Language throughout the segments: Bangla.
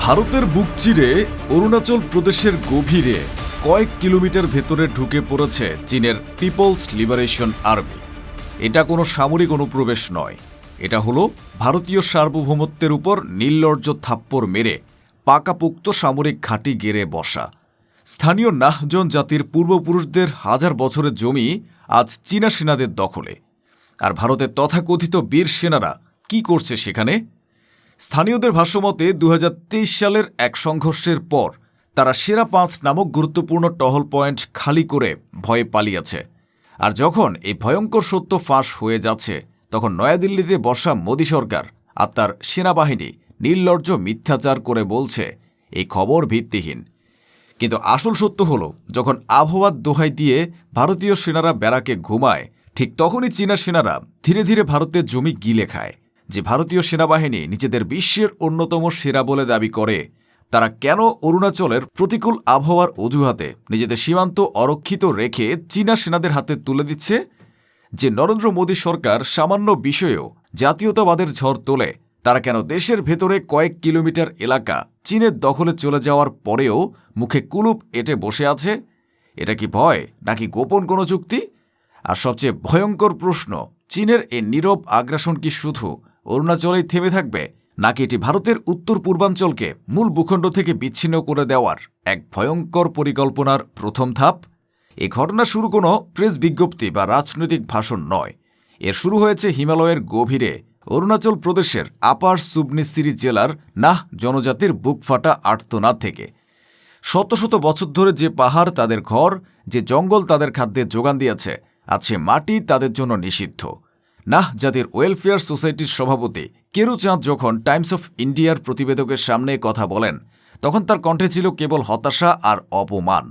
ভারতের বুক চিরে অরুণাচল প্রদেশের গভীরে কয়েক কিলোমিটার ভেতরে ঢুকে পড়েছে চীনের পিপলস লিবারেশন আর্মি। এটা কোনো সামরিক অনুপ্রবেশ নয়, এটা হলো ভারতীয় সার্বভৌমত্বের উপর নির্লজ্জ থাপ্পড় মেরে পাকাপোক্ত সামরিক ঘাঁটি গেড়ে বসা। স্থানীয় নাহজন জাতির পূর্বপুরুষদের হাজার বছরের জমি আজ চীনা সেনাদের দখলে। আর ভারতের তথাকথিত বীর সেনারা কি করছে সেখানে? স্থানীয়দের ভাষ্যমতে ২০২৩ সালের এক সংঘর্ষের পর তারা সেরা ৫ নামক গুরুত্বপূর্ণ টহল পয়েন্ট খালি করে ভয়ে পালিয়েছে। আর যখন এই ভয়ঙ্কর সত্য ফাঁস হয়ে যাচ্ছে, তখন নয়াদিল্লিতে বসা মোদী সরকার আর তার সেনাবাহিনী নির্লজ্জ মিথ্যাচার করে বলছে এই খবর ভিত্তিহীন। কিন্তু আসল সত্য হলো, যখন আবহাওয়ার দোহাই দিয়ে ভারতীয় সেনারা ব্যারাকে ঘুমায়, ঠিক তখনই চীনা সেনারা ধীরে ধীরে ভারতের জমি গিলে খায়। যে ভারতীয় সেনাবাহিনী নিজেদের বিশ্বের অন্যতম সেরা বলে দাবি করে, তারা কেন অরুণাচলের প্রতিকূল আবহাওয়ার অজুহাতে নিজেদের সীমান্ত অরক্ষিত রেখে চীনা সেনাদের হাতে তুলে দিচ্ছে? যে নরেন্দ্র মোদী সরকার সামান্য বিষয়েও জাতীয়তাবাদের ঝড় তোলে, তারা কেন দেশের ভেতরে কয়েক কিলোমিটার এলাকা চীনের দখলে চলে যাওয়ার পরেও মুখে কুলুপ এঁটে বসে আছে? এটা কি ভয় নাকি গোপন কোনো চুক্তি? আর সবচেয়ে ভয়ঙ্কর প্রশ্ন, চীনের এই নীরব আগ্রাসন কি শুধু অরুণাচলেই থেমে থাকবে, নাকি এটি ভারতের উত্তর পূর্বাঞ্চলকে মূল ভূখণ্ড থেকে বিচ্ছিন্ন করে দেওয়ার এক ভয়ঙ্কর পরিকল্পনার প্রথম ধাপ? এই ঘটনা শুরু কোনো প্রেস বিজ্ঞপ্তি বা রাজনৈতিক ভাষণ নয়। এর শুরু হয়েছে হিমালয়ের গভীরে অরুণাচল প্রদেশের আপার সুবনসিরি জেলার নাহ জনজাতির বুকফাটা আর্তনাদ থেকে। শত শত বছর ধরে যে পাহাড় তাদের ঘর, যে জঙ্গল তাদের খাদ্যের যোগান দিয়েছে, আজ সে মাটি তাদের জন্য নিষিদ্ধ। নাহ জাতির ওয়েলফেয়ার সোসাইটির সভাপতি কেরু চাঁদ যখন টাইমস অফ ইন্ডিয়ার প্রতিবেদকের সামনে কথা বলেন, তখন তার কণ্ঠে ছিল কেবল হতাশা আর অপমান।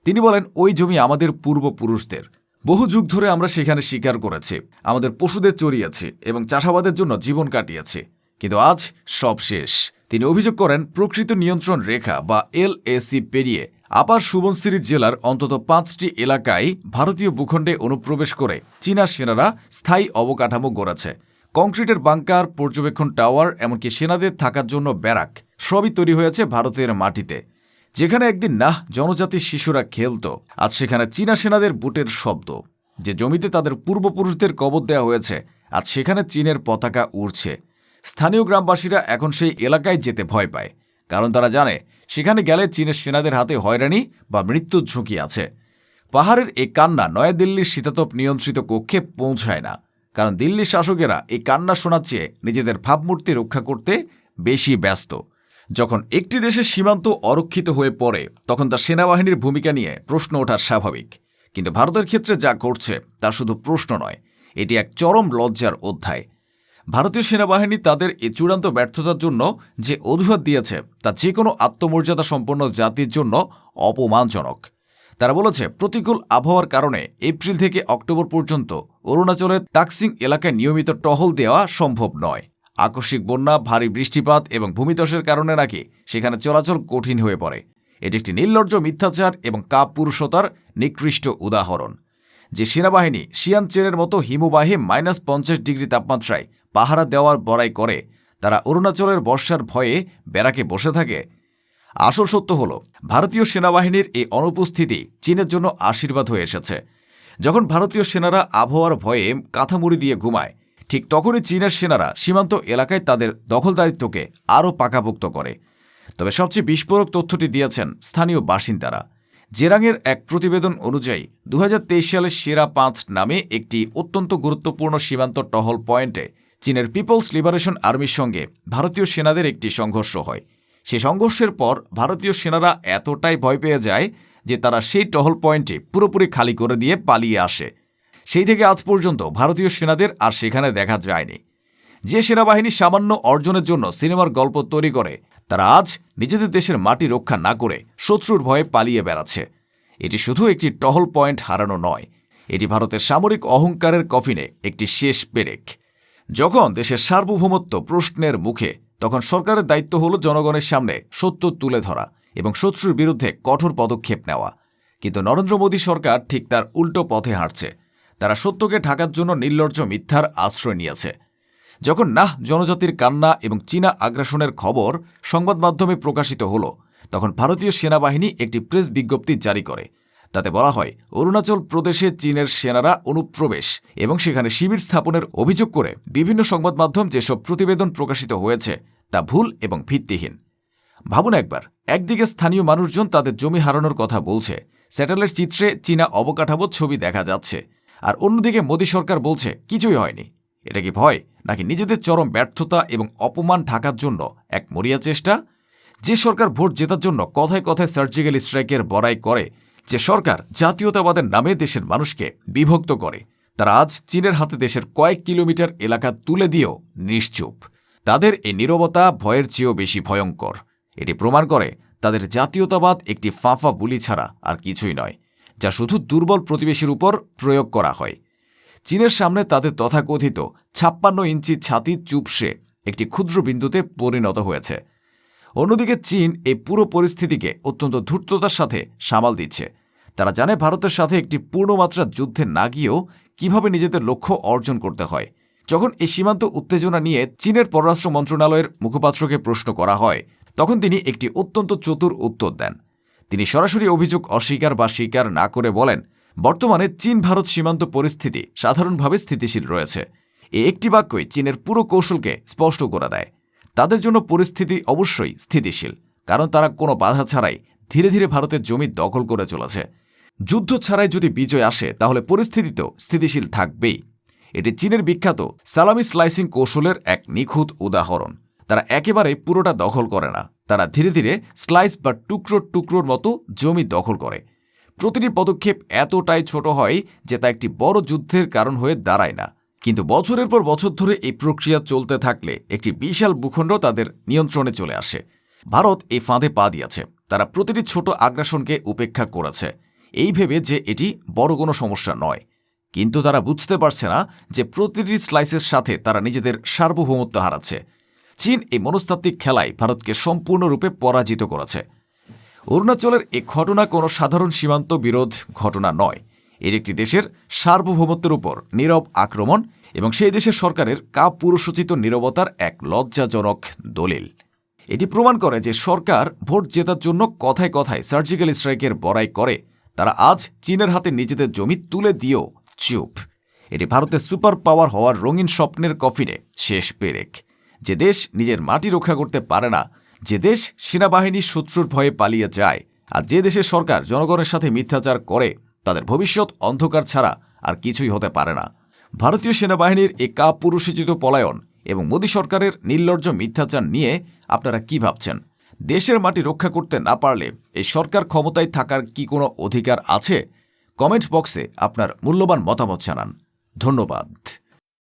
তিনি বলেন, ওই জমি আমাদের পূর্বপুরুষদের, বহু যুগ ধরে আমরা সেখানে শিকার করেছি, আমাদের পশুদের চড়িয়েছি এবং চাষাবাদের জন্য জীবন কাটিয়েছি, কিন্তু আজ সব শেষ। তিনি অভিযোগ করেন, প্রকৃত নিয়ন্ত্রণ রেখা বা LAC পেরিয়ে আপার সুবনসিরি জেলার অন্তত 5টি এলাকায় ভারতীয় ভূখণ্ডে অনুপ্রবেশ করে চীনা সেনারা স্থায়ী অবকাঠামো গড়েছে। কংক্রিটের বাংকার, পর্যবেক্ষণ টাওয়ার, এমনকি সেনাদের থাকার জন্য ব্যারাক সবই তৈরি হয়েছে ভারতের মাটিতে। যেখানে একদিন নাহ জনজাতির শিশুরা খেলত, আজ সেখানে চীনা সেনাদের বুটের শব্দ। যে জমিতে তাদের পূর্বপুরুষদের কবর দেওয়া হয়েছে, আজ সেখানে চীনের পতাকা উড়ছে। স্থানীয় গ্রামবাসীরা এখন সেই এলাকায় যেতে ভয় পায়, কারণ তারা জানে সেখানে গেলে চীনের সেনাদের হাতে হয়রানি বা মৃত্যুর ঝুঁকি আছে। পাহাড়ের এই কান্না নয়াদিল্লির শীতাতপ নিয়ন্ত্রিত কক্ষে পৌঁছায় না, কারণ দিল্লির শাসকেরা এই কান্না শোনার চেয়ে নিজেদের ভাবমূর্তি রক্ষা করতে বেশি ব্যস্ত। যখন একটি দেশের সীমান্ত অরক্ষিত হয়ে পড়ে, তখন তার সেনাবাহিনীর ভূমিকা নিয়ে প্রশ্ন ওঠা স্বাভাবিক। কিন্তু ভারতের ক্ষেত্রে যা ঘটছে তা শুধু প্রশ্ন নয়, এটি এক চরম লজ্জার অধ্যায়। ভারতীয় সেনাবাহিনী তাদের এই চূড়ান্ত ব্যর্থতার জন্য যে অজুহাত দিয়েছে, তা যে কোনো আত্মমর্যাদা সম্পন্ন জাতির জন্য অপমানজনক। তারা বলেছে, প্রতিকূল আবহাওয়ার কারণে এপ্রিল থেকে অক্টোবর পর্যন্ত অরুণাচলের তাকসিং এলাকায় নিয়মিত টহল দেওয়া সম্ভব নয়। আকস্মিক বন্যা, ভারী বৃষ্টিপাত এবং ভূমিধসের কারণে নাকি সেখানে চলাচল কঠিন হয়ে পড়ে। এটি একটি নির্লজ্জ মিথ্যাচার এবং কাপুরুষতার নিকৃষ্ট উদাহরণ। যে সেনাবাহিনী সিয়ানচেনের মতো হিমবাহে -50 ডিগ্রি তাপমাত্রায় পাহারা দেওয়ার বড়াই করে, তারা অরুণাচলের বর্ষার ভয়ে ব্যারাকে বসে থাকে। আসল সত্য হল, ভারতীয় সেনাবাহিনীর এই অনুপস্থিতি চীনের জন্য আশীর্বাদ হয়ে এসেছে। যখন ভারতীয় সেনারা আবহাওয়ার ভয়ে কাঁথামুড়ি দিয়ে ঘুমায়, ঠিক তখনই চীনের সেনারা সীমান্ত এলাকায় তাদের দখলদারিত্বকে আরও পাকাপোক্ত করে। তবে সবচেয়ে বিস্ফোরক তথ্যটি দিয়েছেন স্থানীয় বাসিন্দারা। জেরাংয়ের এক প্রতিবেদন অনুযায়ী ২০২৩ সালের সেরা ৫ নামে একটি অত্যন্ত গুরুত্বপূর্ণ সীমান্ত টহল পয়েন্টে চীনের পিপলস লিবারেশন আর্মির সঙ্গে ভারতীয় সেনাদের একটি সংঘর্ষ হয়। সেই সংঘর্ষের পর ভারতীয় সেনারা এতটাই ভয় পেয়ে যায় যে তারা সেই টহল পয়েন্টটি পুরোপুরি খালি করে দিয়ে পালিয়ে আসে। সেই থেকে আজ পর্যন্ত ভারতীয় সেনাদের আর সেখানে দেখা যায়নি। যে সেনাবাহিনী সামান্য অর্জনের জন্য সিনেমার গল্প তৈরি করে, তারা আজ নিজেদের দেশের মাটি রক্ষা না করে শত্রুর ভয়ে পালিয়ে বেড়াচ্ছে। এটি শুধু একটি টহল পয়েন্ট হারানো নয়, এটি ভারতের সামরিক অহংকারের কফিনে একটি শেষ পেরেক। যখন দেশের সার্বভৌমত্ব প্রশ্নের মুখে, তখন সরকারের দায়িত্ব হল জনগণের সামনে সত্য তুলে ধরা এবং শত্রুর বিরুদ্ধে কঠোর পদক্ষেপ নেওয়া। কিন্তু নরেন্দ্র মোদী সরকার ঠিক তার উল্টো পথে হাঁটছে। তারা সত্যকে ঢাকার জন্য নির্লজ্জ মিথ্যার আশ্রয় নিয়েছে। যখন নাহ জনজাতির কান্না এবং চীনা আগ্রাসনের খবর সংবাদ মাধ্যমে প্রকাশিত হল, তখন ভারতীয় সেনাবাহিনী একটি প্রেস বিজ্ঞপ্তি জারি করে। তাতে বলা হয়, অরুণাচল প্রদেশে চীনের সেনারা অনুপ্রবেশ এবং সেখানে শিবির স্থাপনের অভিযোগ করে বিভিন্ন সংবাদ মাধ্যম যেসব প্রতিবেদন প্রকাশিত হয়েছে তা ভুল এবং ভিত্তিহীন। ভাবুন একবার, একদিকে স্থানীয় মানুষজন তাদের জমি হারানোর কথা বলছে, স্যাটেলাইট চিত্রে চীনা অবকাঠামোর ছবি দেখা যাচ্ছে, আর অন্যদিকে মোদী সরকার বলছে কিছুই হয়নি। এটা কি ভয়, নাকি নিজেদের চরম ব্যর্থতা এবং অপমান ঢাকার জন্য এক মরিয়া চেষ্টা? যে সরকার ভোট জেতার জন্য কথায় কথায় সার্জিক্যাল স্ট্রাইকের বড়াই করে, যে সরকার জাতীয়তাবাদের নামে দেশের মানুষকে বিভক্ত করে, তারা আজ চীনের হাতে দেশের কয়েক কিলোমিটার এলাকা তুলে দিয়েও নিশ্চুপ। তাদের এই নীরবতা ভয়ের চেয়েও বেশি ভয়ঙ্কর। এটি প্রমাণ করে তাদের জাতীয়তাবাদ একটি ফাঁফা বুলি ছাড়া আর কিছুই নয়, যা শুধু দুর্বল প্রতিবেশীর উপর প্রয়োগ করা হয়। চীনের সামনে তাদের তথাকথিত 56 ইঞ্চি ছাতি চুপসে একটি ক্ষুদ্র বিন্দুতে পরিণত হয়েছে। অন্যদিকে চীন এই পুরো পরিস্থিতিকে অত্যন্ত ধূর্ততার সাথে সামাল দিচ্ছে। তারা জানে ভারতের সাথে একটি পূর্ণমাত্রার যুদ্ধে না গিয়েও কিভাবে নিজেদের লক্ষ্য অর্জন করতে হয়। যখন এই সীমান্ত উত্তেজনা নিয়ে চীনের পররাষ্ট্র মন্ত্রণালয়ের মুখপাত্রকে প্রশ্ন করা হয়, তখন তিনি একটি অত্যন্ত চতুর উত্তর দেন। তিনি সরাসরি অভিযোগ অস্বীকার বা স্বীকার না করে বলেন, বর্তমানে চীন ভারত সীমান্ত পরিস্থিতি সাধারণভাবে স্থিতিশীল রয়েছে। এই একটি বাক্যই চীনের পুরো কৌশলকে স্পষ্ট করে দেয়। তাদের জন্য পরিস্থিতি অবশ্যই স্থিতিশীল, কারণ তারা কোনো বাধা ছাড়াই ধীরে ধীরে ভারতের জমি দখল করে চলেছে। যুদ্ধ ছাড়াই যদি বিজয় আসে, তাহলে পরিস্থিতি তো স্থিতিশীল থাকবেই। এটি চীনের বিখ্যাত সালামি স্লাইসিং কৌশলের এক নিখুঁত উদাহরণ। তারা একেবারে পুরোটা দখল করে না, তারা ধীরে ধীরে স্লাইস বা টুকরো টুকরোর মতো জমি দখল করে। প্রতিটি পদক্ষেপ এতটাই ছোট হয় যে তা একটি বড় যুদ্ধের কারণ হয়ে দাঁড়ায় না। কিন্তু বছরের পর বছর ধরে এই প্রক্রিয়া চলতে থাকলে একটি বিশাল ভূখণ্ড তাদের নিয়ন্ত্রণে চলে আসে। ভারত এই ফাঁদে পা দিয়েছে। তারা প্রতিটি ছোট আগ্রাসনকে উপেক্ষা করেছে, এই ভেবে যে এটি বড় কোনো সমস্যা নয়। কিন্তু তারা বুঝতে পারছে না যে প্রতিটি স্লাইসের সাথে তারা নিজেদের সার্বভৌমত্ব হারাচ্ছে। চীন এই মনস্তাত্ত্বিক খেলায় ভারতকে সম্পূর্ণরূপে পরাজিত করেছে। অরুণাচলের এ ঘটনা কোনো সাধারণ সীমান্ত বিরোধ ঘটনা নয়। এর একটি দেশের সার্বভৌমত্বের উপর নীরব আক্রমণ এবং সেই দেশের সরকারের কাপুরুষোচিত নীরবতার এক লজ্জাজনক দলিল। এটি প্রমাণ করে যে সরকার ভোট জেতার জন্য কথায় কথায় সার্জিক্যাল স্ট্রাইকের বড়াই করে, তারা আজ চীনের হাতে নিজেদের জমি তুলে দিয়েও চুপ। এটি ভারতের সুপার পাওয়ার হওয়ার রঙিন স্বপ্নের কফিনে শেষ পেরেক। যে দেশ নিজের মাটি রক্ষা করতে পারে না, যে দেশ সেনাবাহিনীর শত্রুর ভয়ে পালিয়ে যায়, আর যে দেশের সরকার জনগণের সাথে মিথ্যাচার করে, তাদের ভবিষ্যৎ অন্ধকার ছাড়া আর কিছুই হতে পারে না। ভারতীয় সেনাবাহিনীর এই কাপুরুষোচিত পলায়ন এবং মোদী সরকারের নির্লজ্জ মিথ্যাচার নিয়ে আপনারা কি ভাবছেন? দেশের মাটি রক্ষা করতে না পারলে এই সরকার ক্ষমতায় থাকার কি কোনো অধিকার আছে? কমেন্ট বক্সে আপনার মূল্যবান মতামত জানান। ধন্যবাদ।